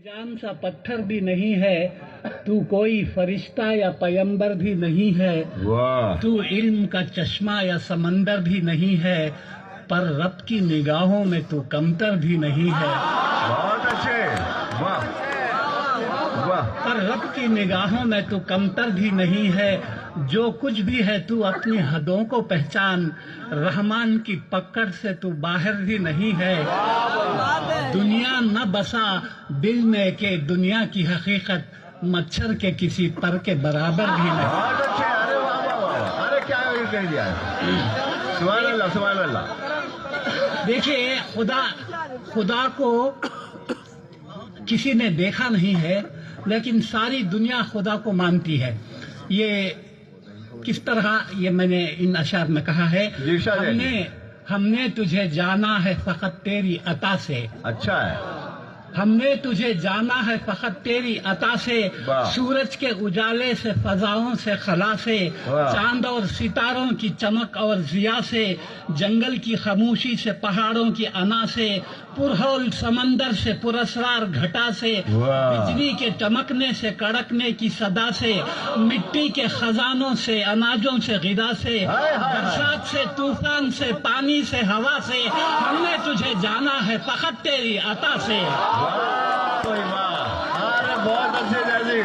جان سا پتھر بھی نہیں ہے، تو کوئی فرشتہ یا پیمبر بھی نہیں ہے، تو علم کا چشمہ یا سمندر بھی نہیں ہے، پر رب کی نگاہوں میں تو کمتر بھی نہیں ہے۔ بہت اچھے، واہ واہ۔ پر رب کی نگاہوں میں تو کمتر بھی نہیں ہے، جو کچھ بھی ہے تو اپنی حدوں کو پہچان، رحمان کی پکڑ سے تو باہر بھی نہیں ہے۔ دنیا نہ بسا دل میں کہ دنیا کی حقیقت مچھر کے کسی پر کے برابر بھی نہیں۔ بہت اچھے، ارے واہ واہ واہ، ارے کیا کہہ دیا ہے، سبحان اللہ سبحان اللہ۔ دیکھیے، خدا کو کسی نے دیکھا نہیں ہے، لیکن ساری دنیا خدا کو مانتی ہے۔ یہ کس طرح، یہ میں نے ان اشعار میں کہا ہے، ہم نے تجھے جانا ہے فقط تیری عطا سے۔ اچھا ہے۔ ہم نے تجھے جانا ہے فقط تیری عطا سے، سورج کے اجالے سے، فضاؤں سے، خلا سے، چاند اور ستاروں کی چمک اور ضیا سے، جنگل کی خاموشی سے، پہاڑوں کی انا سے، پرہول سمندر سے، پراسرار گھٹا سے، بجلی کے چمکنے سے، کڑکنے کی صدا سے، مٹی کے خزانوں سے، اناجوں سے، غذا سے، برسات سے، طوفان سے، پانی سے، ہوا سے، ہم نے تجھے جانا ہے فقط تیری عطا سے۔ بہت اچھے جی،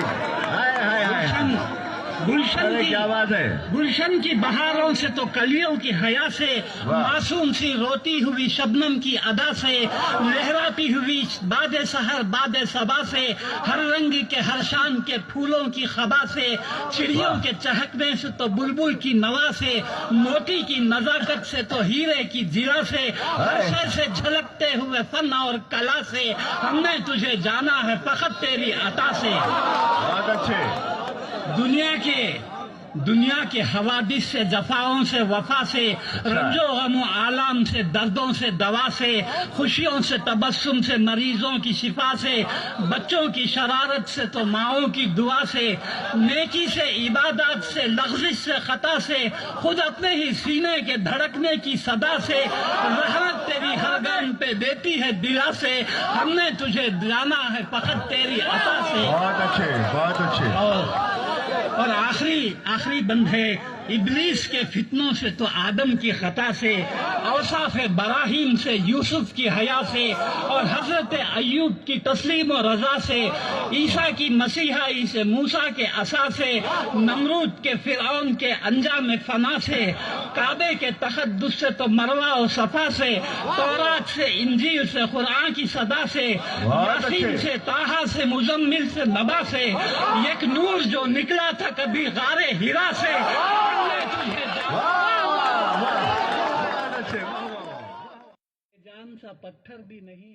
کیا بات ہے۔ گلشن کی بہاروں سے تو کلیوں کی حیا سے، معصوم سی روتی ہوئی شبنم کی ادا سے، لہراتی ہوئی باد سحر باد صبا سے، ہر رنگ کے ہر شان کے پھولوں کی خبا سے، چڑیوں کے چہکنے سے تو بلبل کی نوا سے، موتی کی نزاکت سے تو ہیرے کی جرا سے، ہر شے سے جھلکتے ہوئے فن اور کلا سے، ہم نے تجھے جانا ہے فقط تیری عطا سے۔ بہت اچھے۔ دنیا کے حوادث سے، جفاؤں سے، وفا سے، رنج و غم و آلام سے، دردوں سے، دوا سے، خوشیوں سے، تبسم سے، مریضوں کی شفا سے، بچوں کی شرارت سے تو ماؤں کی دعا سے، نیکی سے، عبادات سے، لغزش سے، خطا سے، خود اپنے ہی سینے کے دھڑکنے کی صدا سے، رحمت تیری ہر گام پہ دیتی ہے دلا سے، ہم نے تجھے جانا ہے فقط تیری عطا سے۔ بہت اچھے بہت اچھے۔ اور آخری بند ہے، ابلیس کے فتنوں سے تو آدم کی خطا سے، اوصاف براہیم سے، یوسف کی حیا سے، اور حضرت ایوب کی تسلیم و رضا سے، عیسیٰ کی مسیحائی سے، موسیٰ کے عصا سے، نمرود کے فرعون کے انجام فنا سے، کعبے کے تقدس سے تو مروہ و صفا سے، تورات سے، انجیل سے، قرآن کی صدا سے، یاسین سے، طٰہٰ سے، مزمل سے، نبا سے، ایک نور جو نکلا تھا کبھی غار ہرا سے، جان سا پتھر بھی نہیں۔